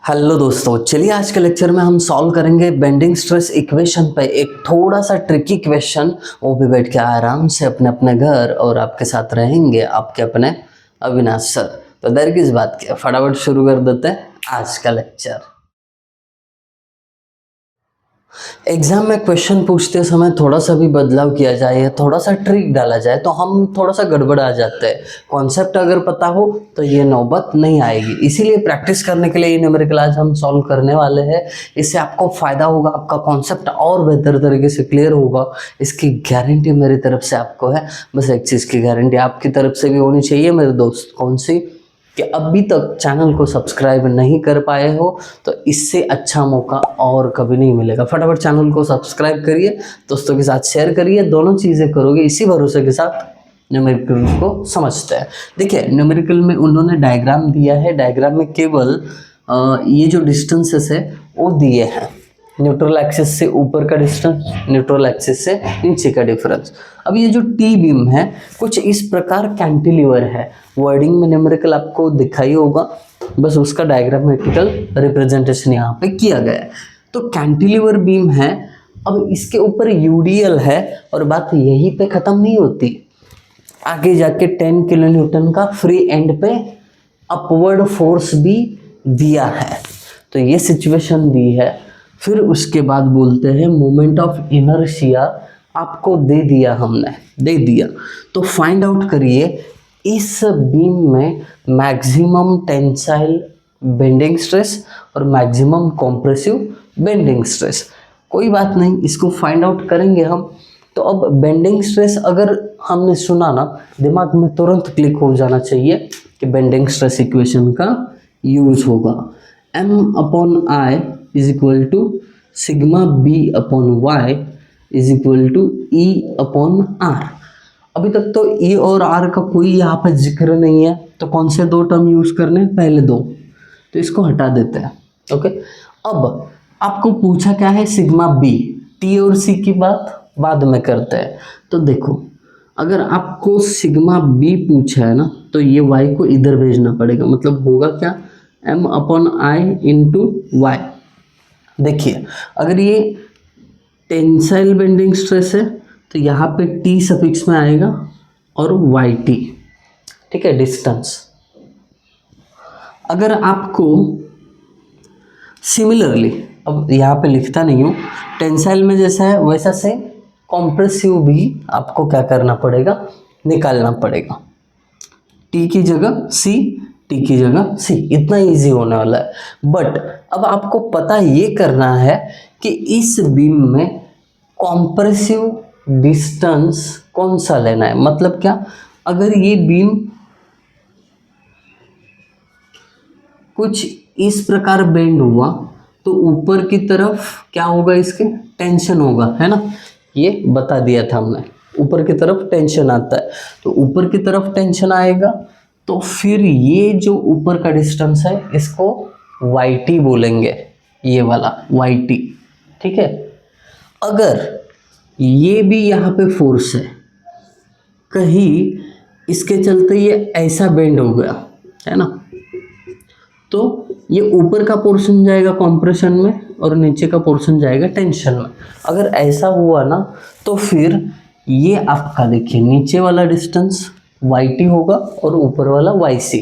Hello दोस्तों, चलिए आज के लेक्चर में हम सॉल्व करेंगे बेंडिंग स्ट्रेस इक्वेशन पे एक थोड़ा सा ट्रिकी क्वेश्चन। वो भी बैठ के आराम से अपने अपने घर, और आपके साथ रहेंगे आपके अपने अविनाश सर। तो देर किस बात की, फटाफट शुरू कर देते हैं आज का लेक्चर। एग्जाम में क्वेश्चन पूछते समय थोड़ा सा भी बदलाव किया जाए या थोड़ा सा ट्रिक डाला जाए तो हम थोड़ा सा गड़बड़ा जाते हैं। कॉन्सेप्ट अगर पता हो तो ये नौबत नहीं आएगी, इसीलिए प्रैक्टिस करने के लिए ये न्यूमेरिकल आज हम सॉल्व करने वाले हैं। इससे आपको फायदा होगा, आपका कॉन्सेप्ट और बेहतर तरीके से क्लियर होगा, इसकी गारंटी मेरी तरफ से आपको है। बस एक चीज़ की गारंटी आपकी तरफ से भी होनी चाहिए मेरे दोस्त, कौन सी, कि अभी तक चैनल को सब्सक्राइब नहीं कर पाए हो तो इससे अच्छा मौका और कभी नहीं मिलेगा। फटाफट चैनल को सब्सक्राइब करिए, दोस्तों के साथ शेयर करिए, दोनों चीज़ें करोगे इसी भरोसे के साथ न्यूमेरिकल को समझते हैं। देखिए न्यूमेरिकल में उन्होंने डायग्राम दिया है, डायग्राम में केवल ये जो डिस्टेंसेस है वो दिए हैं। न्यूट्रल एक्सिस से ऊपर का डिस्टेंस, न्यूट्रल एक्सिस से नीचे का डिफरेंस। अब ये जो टी बीम है कुछ इस प्रकार कैंटिलीवर है, वर्डिंग में न्यूमेरिकल आपको दिखाई होगा, बस उसका डायग्रामेटिकल रिप्रेजेंटेशन यहाँ पे किया गया है। तो कैंटिलीवर बीम है, अब इसके ऊपर यूडीएल है, और बात यहीं पे ख़त्म नहीं होती, आगे जाके 10 किलो न्यूटन का फ्री एंड पे अपवर्ड फोर्स भी दिया है। तो ये सिचुएशन दी है। फिर उसके बाद बोलते हैं मोमेंट ऑफ इनर्शिया आपको दे दिया, हमने दे दिया, तो फाइंड आउट करिए इस बीम में मैक्सिमम टेंसाइल बेंडिंग स्ट्रेस और मैक्सिमम कॉम्प्रेसिव बेंडिंग स्ट्रेस। कोई बात नहीं, इसको फाइंड आउट करेंगे हम। तो अब बेंडिंग स्ट्रेस अगर हमने सुना ना, दिमाग में तुरंत क्लिक हो जाना चाहिए कि बेंडिंग स्ट्रेस इक्वेशन का यूज होगा। M/I is equal to sigma B/Y is equal to E/R। अभी तक तो E और R का कोई यहाँ पर जिक्र नहीं है, तो कौन से दो टर्म यूज करने, पहले दो, तो इसको हटा देते हैं। ओके, अब आपको पूछा क्या है, सिग्मा B, T और C की बात बाद में करते हैं। तो देखो, अगर आपको सिग्मा B पूछा है ना, तो ये Y को इधर भेजना पड़ेगा, मतलब होगा क्या, M/I इंटू Y। देखिए अगर ये टेंसाइल बेंडिंग स्ट्रेस है तो यहाँ पे T सफिक्स में आएगा और YT, ठीक है, डिस्टेंस। अगर आपको सिमिलरली, अब यहाँ पे लिखता नहीं हूँ, टेंसाइल में जैसा है वैसा से कॉम्प्रेसिव भी आपको क्या करना पड़ेगा, निकालना पड़ेगा। T की जगह C, T की जगह C, इतना इजी होने वाला है। बट अब आपको पता ये करना है कि इस बीम में कॉम्प्रेसिव डिस्टेंस कौन सा लेना है। मतलब क्या, अगर ये बीम कुछ इस प्रकार बेंड हुआ तो ऊपर की तरफ क्या होगा, इसके टेंशन होगा, है ना, ये बता दिया था हमने, ऊपर की तरफ टेंशन आता है, तो ऊपर की तरफ टेंशन आएगा, तो फिर ये जो ऊपर का डिस्टेंस है इसको YT बोलेंगे, ये वाला YT, ठीक है। अगर ये भी यहाँ पे फोर्स है, कहीं इसके चलते ये ऐसा बेंड हो गया, है ना, तो ये ऊपर का पोर्शन जाएगा कॉम्प्रेशन में और नीचे का पोर्शन जाएगा टेंशन में। अगर ऐसा हुआ ना तो फिर ये आपका देखिए नीचे वाला डिस्टेंस YT होगा और ऊपर वाला YC।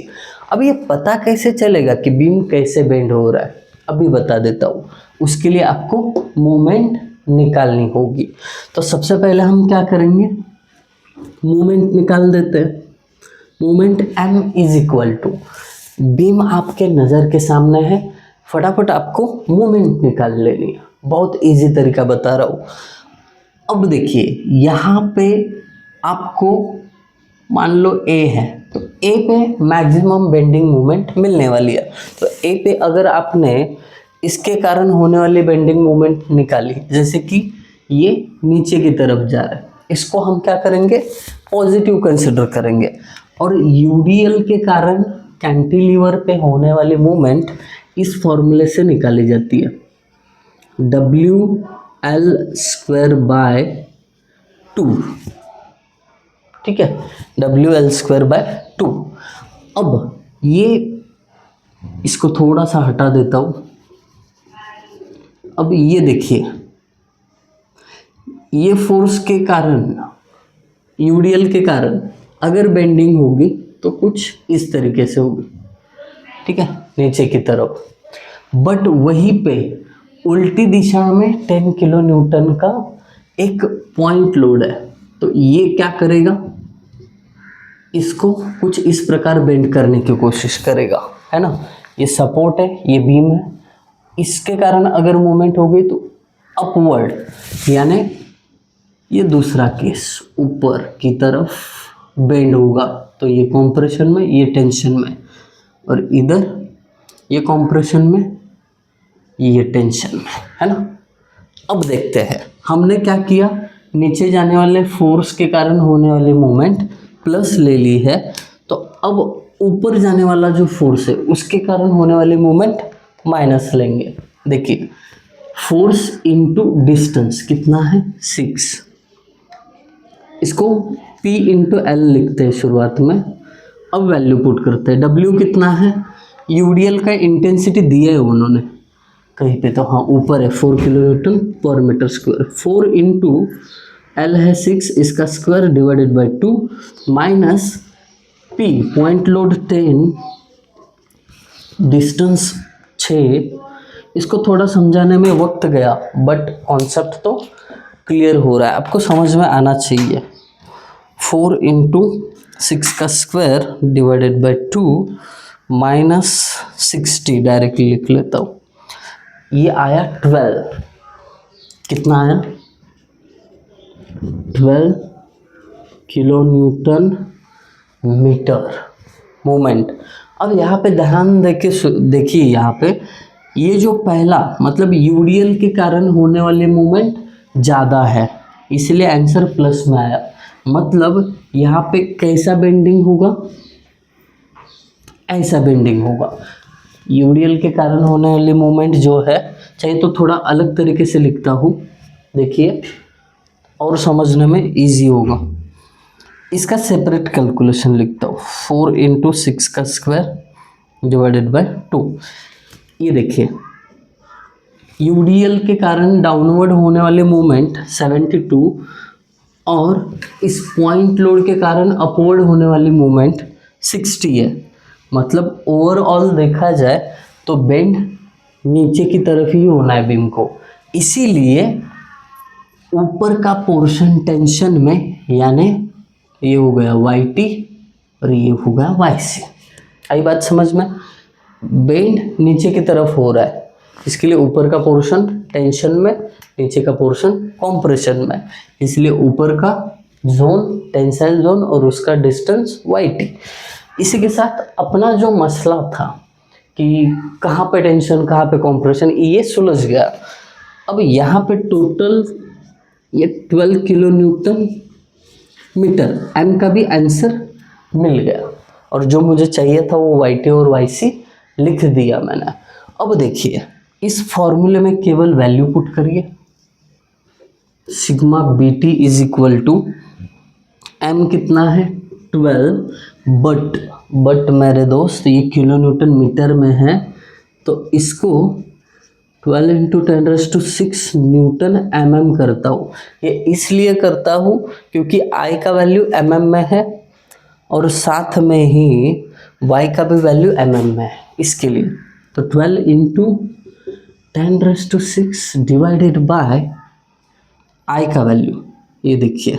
अब ये पता कैसे चलेगा कि बीम कैसे बेंड हो रहा है, अभी बता देता हूँ। उसके लिए आपको मोमेंट निकालनी होगी। तो सबसे पहले हम क्या करेंगे, मोमेंट निकाल देते हैं। Moment M is equal to, beam आपके नज़र के सामने है, फटाफट आपको मोमेंट निकाल लेनी है, बहुत इजी तरीका बता रहा हूँ। अब देखिए यहाँ पे आपको मान लो A है, तो A पे मैक्सिमम बेंडिंग मोमेंट मिलने वाली है। तो A पे अगर आपने इसके कारण होने वाली बेंडिंग मोमेंट निकाली, जैसे कि ये नीचे की तरफ जा रहा है, इसको हम क्या करेंगे, पॉजिटिव कंसिडर करेंगे। और यूडीएल के कारण कैंटिलीवर पे होने वाली मूवमेंट इस फॉर्मूले से निकाली जाती है, WL² by 2, ठीक है, WL² by 2। अब ये इसको थोड़ा सा हटा देता हूँ। अब ये देखिए, ये फोर्स के कारण, यूडीएल के कारण अगर बेंडिंग होगी तो कुछ इस तरीके से होगी, ठीक है, नीचे की तरफ। बट वहीं पे उल्टी दिशा में 10 किलो न्यूटन का एक पॉइंट लोड है, तो ये क्या करेगा, इसको कुछ इस प्रकार बेंड करने की कोशिश करेगा, है ना। ये सपोर्ट है, ये बीम है, इसके कारण अगर मूवमेंट होगी तो अपवर्ड, यानी ये दूसरा केस ऊपर की तरफ बेंड होगा, तो ये कॉम्प्रेशन में, ये टेंशन में, और इधर ये कॉम्प्रेशन में, ये टेंशन में, है ना। अब देखते हैं हमने क्या किया, नीचे जाने वाले फोर्स के कारण होने वाली मूवमेंट प्लस ले ली है, तो अब ऊपर जाने वाला जो फोर्स है उसके कारण होने वाली मूवमेंट माइनस लेंगे। देखिए, फोर्स इनटू डिस्टेंस कितना है 6, इसको P इंटू एल लिखते हैं शुरुआत में। अब वैल्यू पुट करते हैं, W कितना है, यूडीएल का इंटेंसिटी दिया है उन्होंने कहीं पे, तो हाँ ऊपर है 4 किलो न्यूटन पर मीटर स्क्वायर। 4 इंटू एल है 6, इसका square divided by 2 minus P point load 10, distance 6। इसको थोड़ा समझाने में वक्त गया, बट कॉन्सेप्ट तो क्लियर हो रहा है, आपको समझ में आना चाहिए। 4 इंटू 6 का square divided by 2 minus 60 directly लिख लेता हूँ, ये आया 12, कितना आया 12 किलो न्यूटन मीटर मोमेंट। अब यहाँ पे ध्यान देखिए, यहाँ पे ये जो पहला मतलब यूडीएल के कारण होने वाली मूवमेंट ज़्यादा है, इसलिए आंसर प्लस में आया। मतलब यहाँ पे कैसा बेंडिंग होगा, ऐसा बेंडिंग होगा। यूडीएल के कारण होने वाली मूवमेंट जो है, चाहे तो थोड़ा अलग तरीके से लिखता हूँ, देखिए और समझने में इजी होगा। इसका सेपरेट कैलकुलेशन लिखता हूँ, 4 इंटू 6 का स्क्वायर डिवाइडेड बाय 2। ये देखिए, यूडीएल के कारण डाउनवर्ड होने वाले मूवमेंट 72 और इस पॉइंट लोड के कारण अपवर्ड होने वाली मूवमेंट 60 है। मतलब ओवरऑल देखा जाए तो बेंड नीचे की तरफ ही होना है बीम को, इसीलिए ऊपर का पोर्शन टेंशन में, यानी ये हो गया YT और ये हो गया YC। आई बात समझ में, बेंड नीचे की तरफ हो रहा है, इसके लिए ऊपर का पोर्शन टेंशन में, नीचे का पोर्शन कॉम्प्रेशन में, इसलिए ऊपर का जोन टेंसाइल जोन और उसका डिस्टेंस YT। इसी के साथ अपना जो मसला था कि कहाँ पे टेंशन कहाँ पे कॉम्प्रेशन, ये सुलझ गया। अब यहाँ पे टोटल ये 12 किलो न्यूटन मीटर, M का भी आंसर मिल गया, और जो मुझे चाहिए था वो YT और YC लिख दिया मैंने। अब देखिए, इस फॉर्मूले में केवल वैल्यू पुट करिए, sigma BT is equal to M कितना है 12, बट मेरे दोस्त ये किलो न्यूटन मीटर में है, तो इसको 12 इंटू 10⁶ न्यूटन mm करता हूँ। ये इसलिए करता हूँ क्योंकि I का वैल्यू mm में है और साथ में ही Y का भी वैल्यू mm में है, इसके लिए तो 12 इंटू 10⁶ डिवाइडेड बाय I का वैल्यू, ये देखिए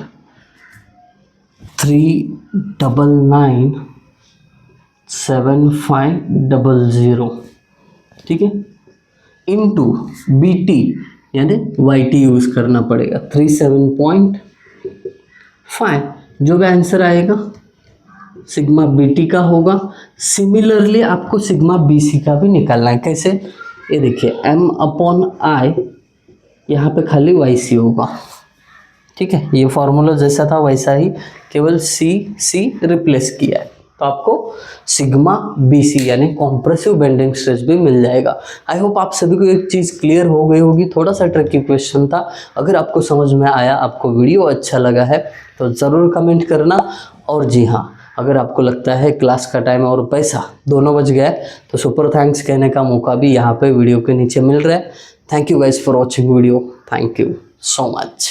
3997500, ठीक है, इनटू BT यानी YT यूज़ करना पड़ेगा 37.5, जो भी आंसर आएगा सिग्मा BT का होगा। सिमिलरली आपको सिग्मा BC का भी निकालना है। कैसे, ये देखिए M/I, यहाँ पे खाली YC होगा, ठीक है, ये फॉर्मूला जैसा था वैसा ही, केवल C रिप्लेस किया है, तो आपको सिग्मा BC यानी कॉम्प्रेसिव बेंडिंग स्ट्रेस भी मिल जाएगा। आई होप आप सभी को एक चीज़ क्लियर हो गई होगी। थोड़ा सा ट्रिकी क्वेश्चन था, अगर आपको समझ में आया, आपको वीडियो अच्छा लगा है तो ज़रूर कमेंट करना। और जी हाँ, अगर आपको लगता है क्लास का टाइम और पैसा दोनों बच गया है तो सुपर थैंक्स कहने का मौका भी यहाँ पे वीडियो के नीचे मिल रहा है। Thank you guys for watching video, thank you so much.